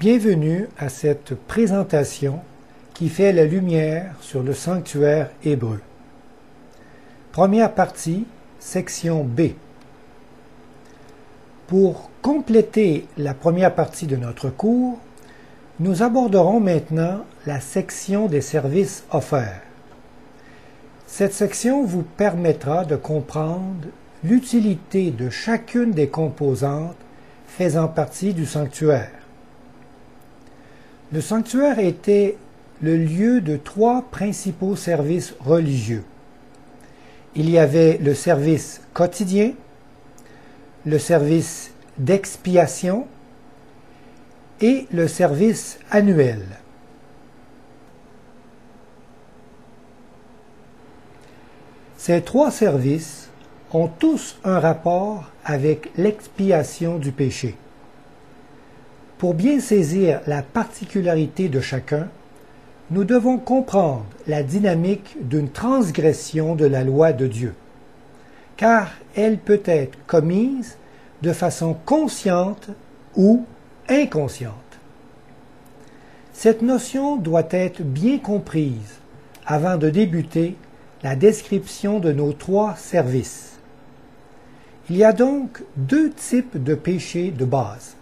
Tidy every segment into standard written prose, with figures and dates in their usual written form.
Bienvenue à cette présentation qui fait la lumière sur le sanctuaire hébreu. Première partie, section B. Pour compléter la première partie de notre cours, nous aborderons maintenant la section des services offerts. Cette section vous permettra de comprendre l'utilité de chacune des composantes faisant partie du sanctuaire. Le sanctuaire était le lieu de trois principaux services religieux. Il y avait le service quotidien, le service d'expiation et le service annuel. Ces trois services ont tous un rapport avec l'expiation du péché. Pour bien saisir la particularité de chacun, nous devons comprendre la dynamique d'une transgression de la loi de Dieu, car elle peut être commise de façon consciente ou inconsciente. Cette notion doit être bien comprise avant de débuter la description de nos trois services. Il y a donc deux types de péchés de base: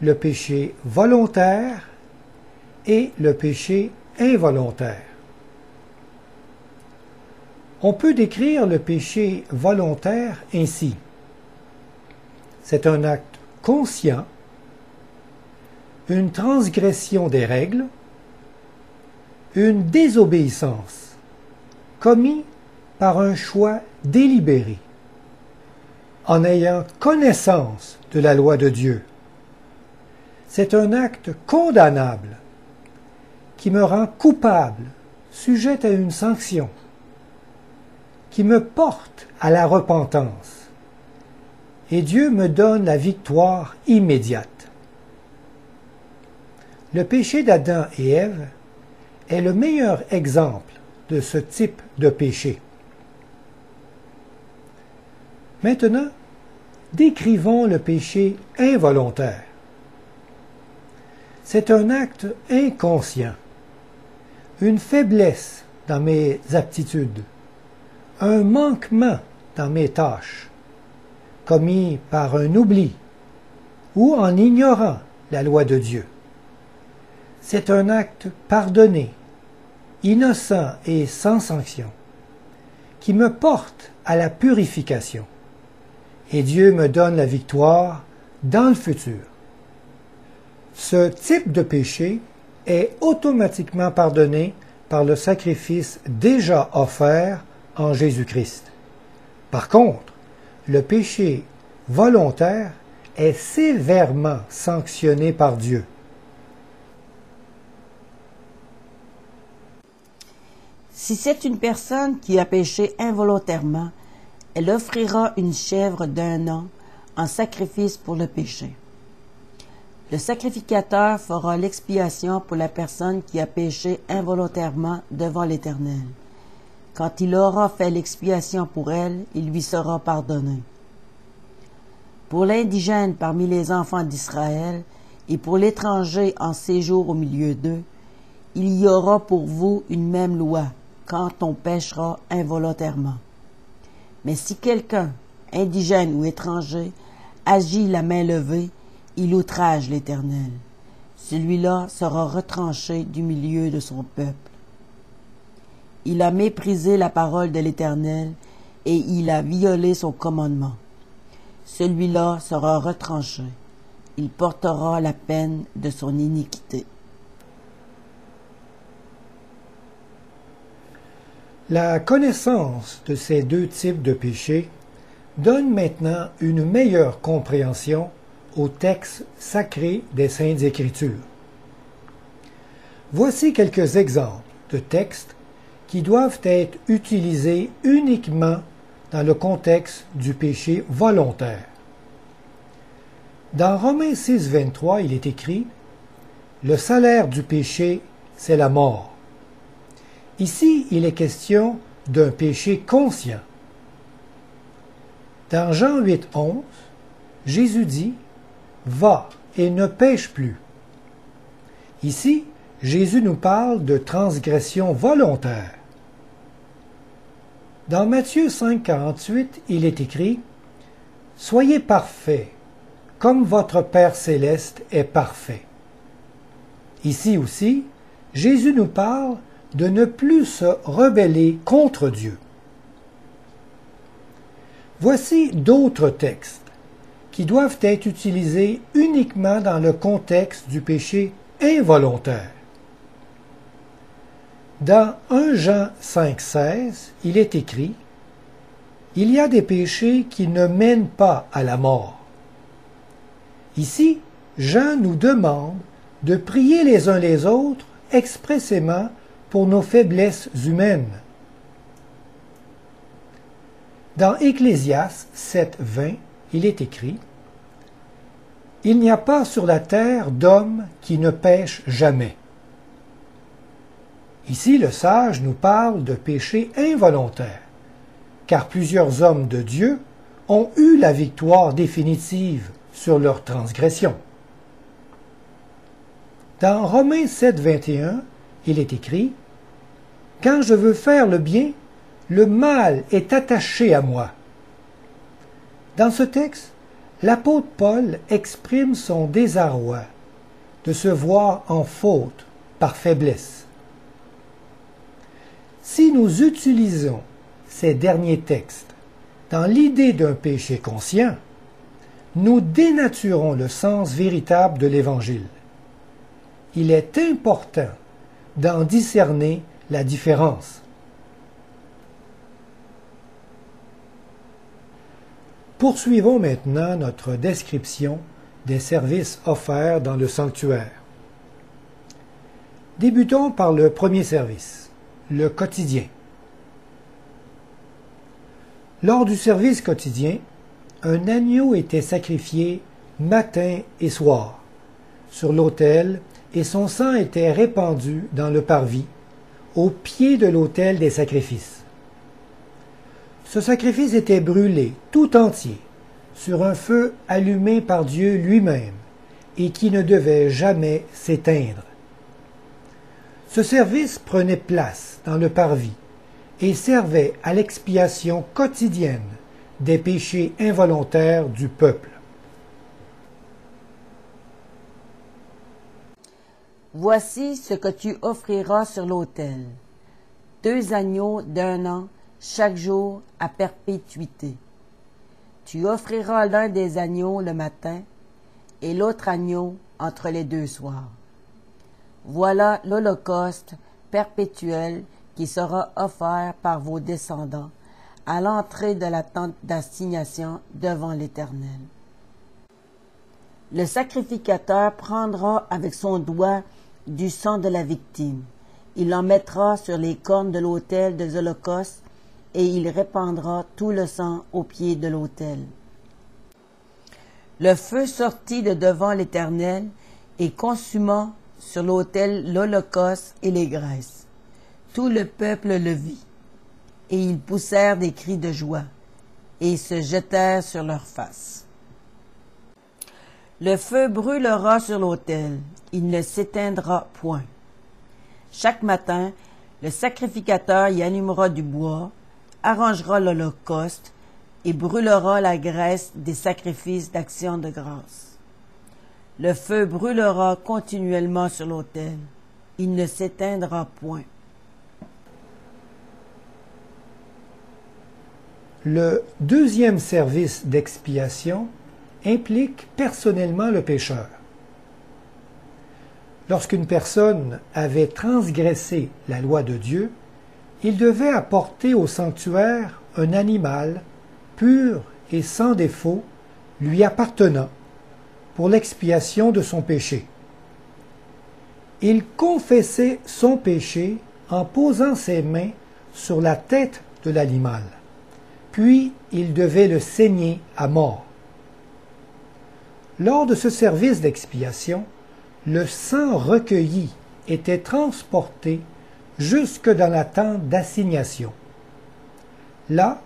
le péché volontaire et le péché involontaire. On peut décrire le péché volontaire ainsi. C'est un acte conscient, une transgression des règles, une désobéissance, commis par un choix délibéré, en ayant connaissance de la loi de Dieu. C'est un acte condamnable qui me rend coupable, sujet à une sanction, qui me porte à la repentance, et Dieu me donne la victoire immédiate. Le péché d'Adam et Ève est le meilleur exemple de ce type de péché. Maintenant, décrivons le péché involontaire. C'est un acte inconscient, une faiblesse dans mes aptitudes, un manquement dans mes tâches, commis par un oubli ou en ignorant la loi de Dieu. C'est un acte pardonné, innocent et sans sanction, qui me porte à la purification, et Dieu me donne la victoire dans le futur. Ce type de péché est automatiquement pardonné par le sacrifice déjà offert en Jésus-Christ. Par contre, le péché volontaire est sévèrement sanctionné par Dieu. Si c'est une personne qui a péché involontairement, elle offrira une chèvre d'1 an en sacrifice pour le péché. Le sacrificateur fera l'expiation pour la personne qui a péché involontairement devant l'Éternel. Quand il aura fait l'expiation pour elle, il lui sera pardonné. Pour l'indigène parmi les enfants d'Israël et pour l'étranger en séjour au milieu d'eux, il y aura pour vous une même loi quand on péchera involontairement. Mais si quelqu'un, indigène ou étranger, agit la main levée, il outrage l'Éternel. Celui-là sera retranché du milieu de son peuple. Il a méprisé la parole de l'Éternel et il a violé son commandement. Celui-là sera retranché. Il portera la peine de son iniquité. La connaissance de ces deux types de péchés donne maintenant une meilleure compréhension au texte sacré des Saintes Écritures. Voici quelques exemples de textes qui doivent être utilisés uniquement dans le contexte du péché volontaire. Dans Romains 6, 23, il est écrit « Le salaire du péché, c'est la mort ». Ici, il est question d'un péché conscient. Dans Jean 8, 11, Jésus dit « Va et ne pêche plus. Ici, Jésus nous parle de transgression volontaire. Dans Matthieu 5, 48, il est écrit « Soyez parfaits, comme votre Père céleste est parfait. » Ici aussi, Jésus nous parle de ne plus se rebeller contre Dieu. Voici d'autres textes qui doivent être utilisés uniquement dans le contexte du péché involontaire. Dans 1 Jean 5,16, il est écrit « Il y a des péchés qui ne mènent pas à la mort. » Ici, Jean nous demande de prier les uns les autres expressément pour nos faiblesses humaines. Dans Ecclésiaste 7,20, il est écrit « Il n'y a pas sur la terre d'homme qui ne pêche jamais. » Ici, le sage nous parle de péché involontaire, car plusieurs hommes de Dieu ont eu la victoire définitive sur leur transgression. Dans Romains 7, 21, il est écrit « Quand je veux faire le bien, le mal est attaché à moi. » Dans ce texte, l'apôtre Paul exprime son désarroi de se voir en faute par faiblesse. Si nous utilisons ces derniers textes dans l'idée d'un péché conscient, nous dénaturons le sens véritable de l'Évangile. Il est important d'en discerner la différence. Poursuivons maintenant notre description des services offerts dans le sanctuaire. Débutons par le premier service, le quotidien. Lors du service quotidien, un agneau était sacrifié matin et soir sur l'autel et son sang était répandu dans le parvis, au pied de l'autel des sacrifices. Ce sacrifice était brûlé tout entier sur un feu allumé par Dieu lui-même et qui ne devait jamais s'éteindre. Ce service prenait place dans le parvis et servait à l'expiation quotidienne des péchés involontaires du peuple. Voici ce que tu offriras sur l'autel. 2 agneaux d'1 an, chaque jour à perpétuité. Tu offriras l'un des agneaux le matin et l'autre agneau entre les 2 soirs. Voilà l'holocauste perpétuel qui sera offert par vos descendants à l'entrée de la tente d'assignation devant l'Éternel. Le sacrificateur prendra avec son doigt du sang de la victime. Il en mettra sur les cornes de l'autel des holocaustes et il répandra tout le sang au pied de l'autel. Le feu sortit de devant l'Éternel et consuma sur l'autel l'holocauste et les graisses. Tout le peuple le vit, et ils poussèrent des cris de joie, et se jetèrent sur leurs faces. Le feu brûlera sur l'autel, il ne s'éteindra point. Chaque matin, le sacrificateur y allumera du bois, arrangera l'holocauste et brûlera la graisse des sacrifices d'action de grâce. Le feu brûlera continuellement sur l'autel, il ne s'éteindra point. Le deuxième service d'expiation implique personnellement le pécheur. Lorsqu'une personne avait transgressé la loi de Dieu, il devait apporter au sanctuaire un animal pur et sans défaut lui appartenant pour l'expiation de son péché. Il confessait son péché en posant ses mains sur la tête de l'animal, puis il devait le saigner à mort. Lors de ce service d'expiation, le sang recueilli était transporté jusque dans la tente d'assignation. Là,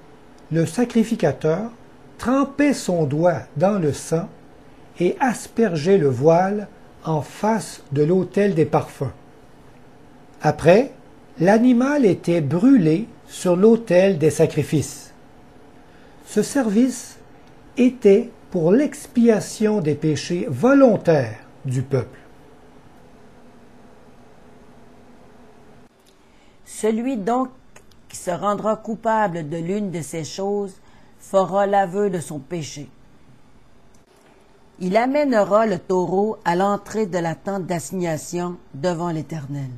le sacrificateur trempait son doigt dans le sang et aspergeait le voile en face de l'autel des parfums. Après, l'animal était brûlé sur l'autel des sacrifices. Ce service était pour l'expiation des péchés volontaires du peuple. Celui donc qui se rendra coupable de l'une de ces choses fera l'aveu de son péché. Il amènera le taureau à l'entrée de la tente d'assignation devant l'Éternel.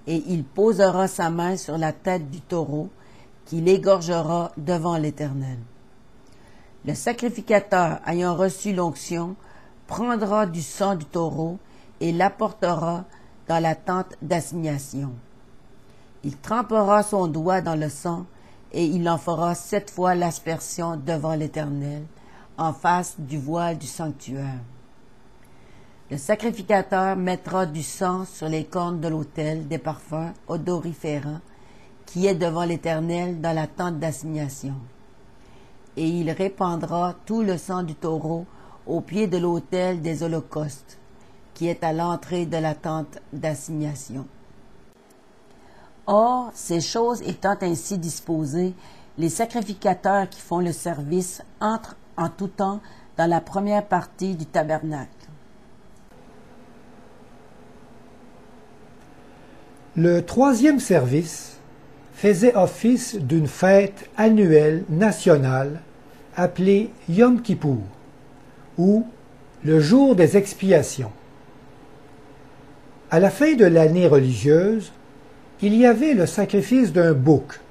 Et il posera sa main sur la tête du taureau, qu'il égorgera devant l'Éternel. Le sacrificateur, ayant reçu l'onction, prendra du sang du taureau et l'apportera dans la tente d'assignation. Il trempera son doigt dans le sang et il en fera 7 fois l'aspersion devant l'Éternel, en face du voile du sanctuaire. Le sacrificateur mettra du sang sur les cornes de l'autel des parfums odoriférants qui est devant l'Éternel dans la tente d'assignation. Et il répandra tout le sang du taureau au pied de l'autel des holocaustes, qui est à l'entrée de la tente d'assignation. Or, ces choses étant ainsi disposées, les sacrificateurs qui font le service entrent en tout temps dans la première partie du tabernacle. Le troisième service faisait office d'une fête annuelle nationale appelée Yom Kippour, ou le jour des expiations. À la fin de l'année religieuse, il y avait le sacrifice d'un bouc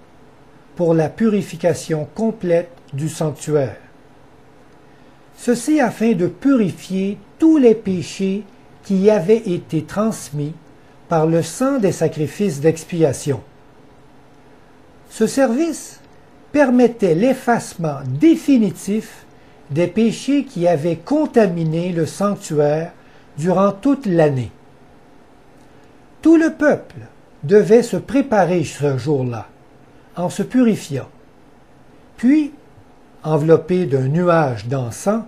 pour la purification complète du sanctuaire. Ceci afin de purifier tous les péchés qui y avaient été transmis par le sang des sacrifices d'expiation. Ce service permettait l'effacement définitif des péchés qui avaient contaminé le sanctuaire durant toute l'année. Tout le peuple devait se préparer ce jour-là, en se purifiant. Puis, enveloppé d'un nuage d'encens,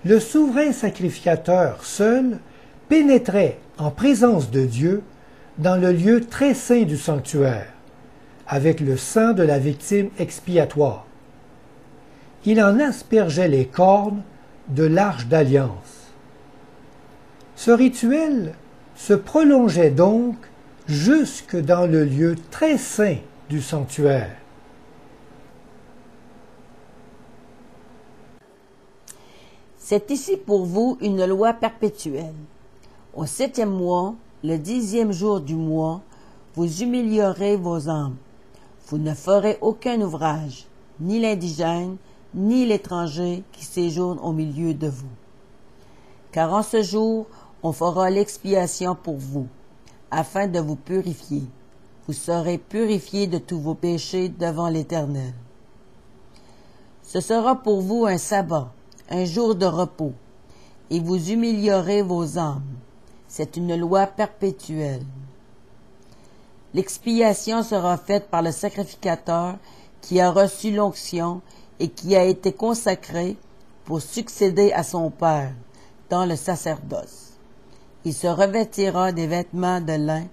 le souverain sacrificateur seul pénétrait en présence de Dieu dans le lieu très saint du sanctuaire, avec le sang de la victime expiatoire. Il en aspergeait les cornes de l'arche d'alliance. Ce rituel se prolongeait donc jusque dans le lieu très saint du sanctuaire. C'est ici pour vous une loi perpétuelle. Au 7e mois, le 10e jour du mois, vous humilierez vos âmes. Vous ne ferez aucun ouvrage, ni l'indigène, ni l'étranger qui séjourne au milieu de vous. Car en ce jour, on fera l'expiation pour vous, afin de vous purifier. Vous serez purifiés de tous vos péchés devant l'Éternel. Ce sera pour vous un sabbat, un jour de repos, et vous humilierez vos âmes. C'est une loi perpétuelle. L'expiation sera faite par le sacrificateur qui a reçu l'onction et qui a été consacré pour succéder à son Père dans le sacerdoce. Il se revêtira des vêtements de lin,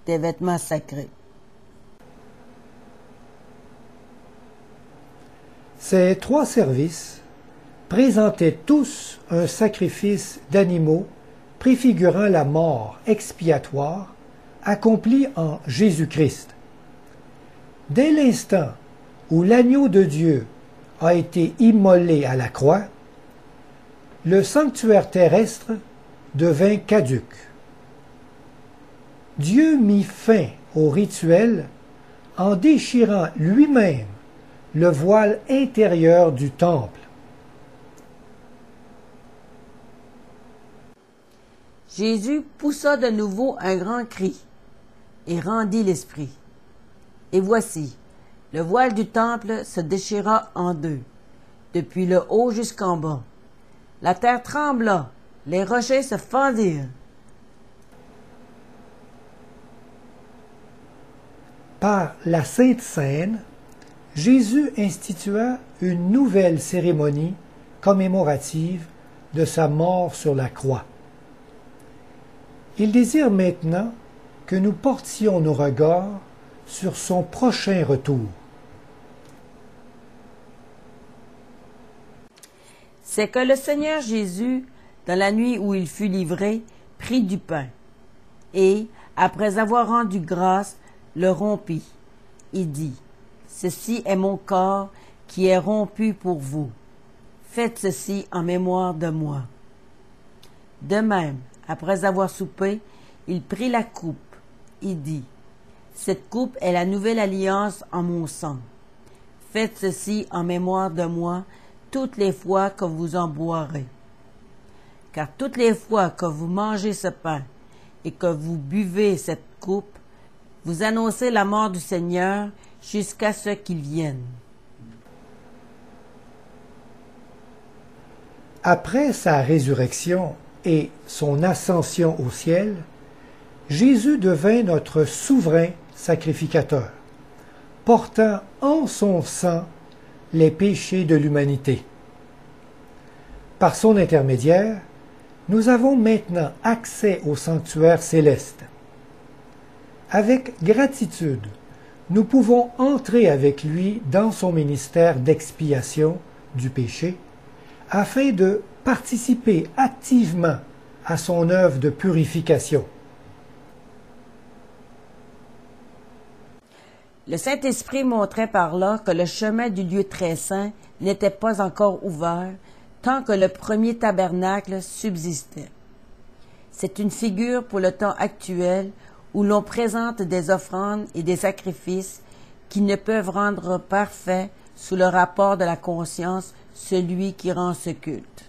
des vêtements sacrés. Ces 3 services présentaient tous un sacrifice d'animaux préfigurant la mort expiatoire accomplie en Jésus-Christ. Dès l'instant où l'agneau de Dieu a été immolé à la croix, le sanctuaire terrestre devint caduc. Dieu mit fin au rituel en déchirant lui-même le voile intérieur du temple. Jésus poussa de nouveau un grand cri et rendit l'esprit. Et voici, le voile du temple se déchira en deux, depuis le haut jusqu'en bas. La terre trembla, les rochers se fendirent. Par la Sainte Seine, Jésus institua une nouvelle cérémonie commémorative de sa mort sur la croix. Il désire maintenant que nous portions nos regards sur son prochain retour. C'est que le Seigneur Jésus, dans la nuit où il fut livré, prit du pain et, après avoir rendu grâce, le rompit. Il dit, « Ceci est mon corps qui est rompu pour vous. Faites ceci en mémoire de moi. » De même, après avoir soupé, il prit la coupe. Il dit, « Cette coupe est la nouvelle alliance en mon sang. Faites ceci en mémoire de moi toutes les fois que vous en boirez. Car toutes les fois que vous mangez ce pain et que vous buvez cette coupe, vous annoncez la mort du Seigneur jusqu'à ce qu'il vienne. » Après sa résurrection et son ascension au ciel, Jésus devint notre souverain sacrificateur, portant en son sang les péchés de l'humanité. Par son intermédiaire, nous avons maintenant accès au sanctuaire céleste. Avec gratitude, nous pouvons entrer avec lui dans son ministère d'expiation du péché, afin de participer activement à son œuvre de purification. Le Saint-Esprit montrait par là que le chemin du lieu très saint n'était pas encore ouvert tant que le premier tabernacle subsistait. C'est une figure pour le temps actuel où l'on présente des offrandes et des sacrifices qui ne peuvent rendre parfait sous le rapport de la conscience celui qui rend ce culte.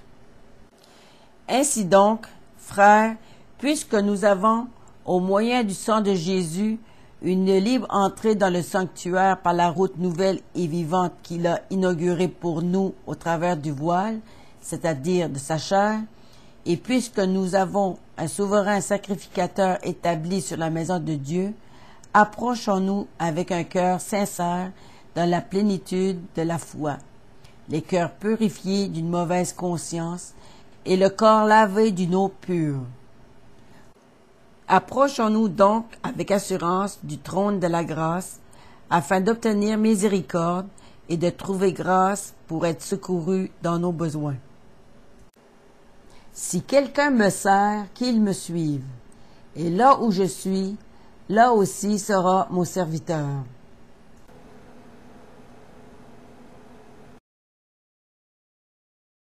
Ainsi donc, frères, puisque nous avons, au moyen du sang de Jésus, une libre entrée dans le sanctuaire par la route nouvelle et vivante qu'il a inaugurée pour nous au travers du voile, c'est-à-dire de sa chair, et puisque nous avons un souverain sacrificateur établi sur la maison de Dieu, approchons-nous avec un cœur sincère dans la plénitude de la foi, les cœurs purifiés d'une mauvaise conscience et le corps lavé d'une eau pure. Approchons-nous donc avec assurance du trône de la grâce, afin d'obtenir miséricorde et de trouver grâce pour être secouru dans nos besoins. Si quelqu'un me sert, qu'il me suive, et là où je suis, là aussi sera mon serviteur.